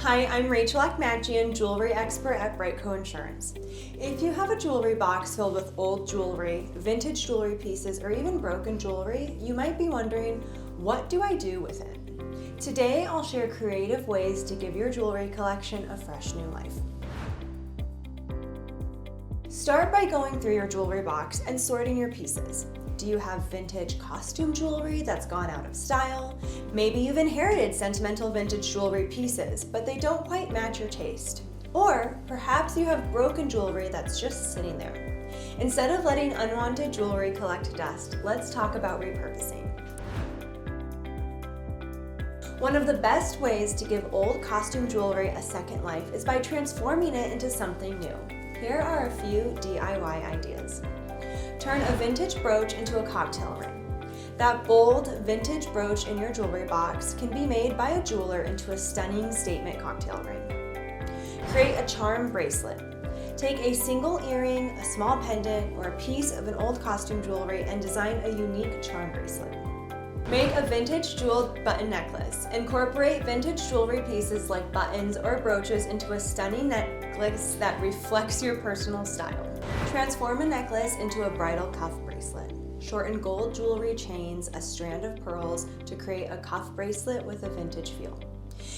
Hi, I'm Rachel Akmakjian, jewelry expert at BriteCo Insurance. If you have a jewelry box filled with old jewelry, vintage jewelry pieces, or even broken jewelry, you might be wondering, what do I do with it? Today, I'll share creative ways to give your jewelry collection a fresh new life. Start by going through your jewelry box and sorting your pieces. Do you have vintage costume jewelry that's gone out of style? Maybe you've inherited sentimental vintage jewelry pieces, but they don't quite match your taste. Or perhaps you have broken jewelry that's just sitting there. Instead of letting unwanted jewelry collect dust, let's talk about repurposing. One of the best ways to give old costume jewelry a second life is by transforming it into something new. Here are a few DIY ideas. Turn a vintage brooch into a cocktail ring. That bold vintage brooch in your jewelry box can be made by a jeweler into a stunning statement cocktail ring. Create a charm bracelet. Take a single earring, a small pendant, or a piece of an old costume jewelry and design a unique charm bracelet. Make a vintage jeweled button necklace. Incorporate vintage jewelry pieces like buttons or brooches into a stunning necklace that reflects your personal style. Transform a necklace into a bridal cuff bracelet. Shorten gold jewelry chains, a strand of pearls to create a cuff bracelet with a vintage feel.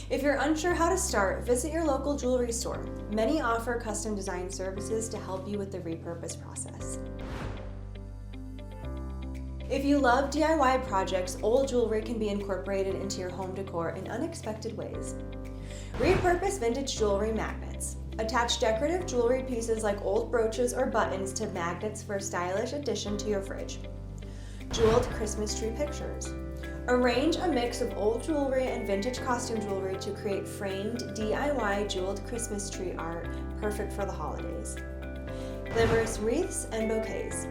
If you're unsure how to start, visit your local jewelry store. Many offer custom design services to help you with the repurpose process. If you love DIY projects, old jewelry can be incorporated into your home decor in unexpected ways. Repurpose vintage jewelry magnets. Attach decorative jewelry pieces like old brooches or buttons to magnets for a stylish addition to your fridge. Jeweled Christmas tree pictures. Arrange a mix of old jewelry and vintage costume jewelry to create framed DIY jeweled Christmas tree art perfect for the holidays. Glamorous wreaths and bouquets.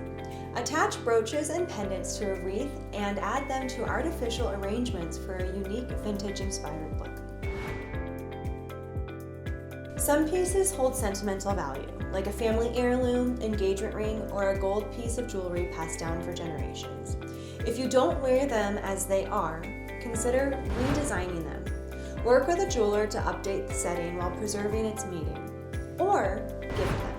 Attach brooches and pendants to a wreath and add them to artificial arrangements for a unique vintage-inspired look. Some pieces hold sentimental value, like a family heirloom, engagement ring, or a gold piece of jewelry passed down for generations. If you don't wear them as they are, consider redesigning them. Work with a jeweler to update the setting while preserving its meaning, or gift them.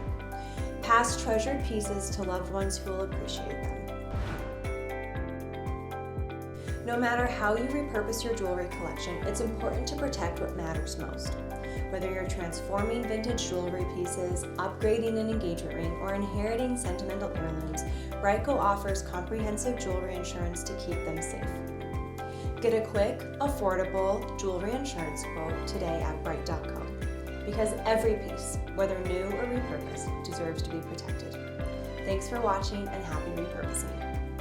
Pass treasured pieces to loved ones who will appreciate them. No matter how you repurpose your jewelry collection, it's important to protect what matters most. Whether you're transforming vintage jewelry pieces, upgrading an engagement ring, or inheriting sentimental heirlooms, BriteCo offers comprehensive jewelry insurance to keep them safe. Get a quick, affordable jewelry insurance quote today at brite.co. Because every piece, whether new or repurposed, deserves to be protected. Thanks for watching and happy repurposing.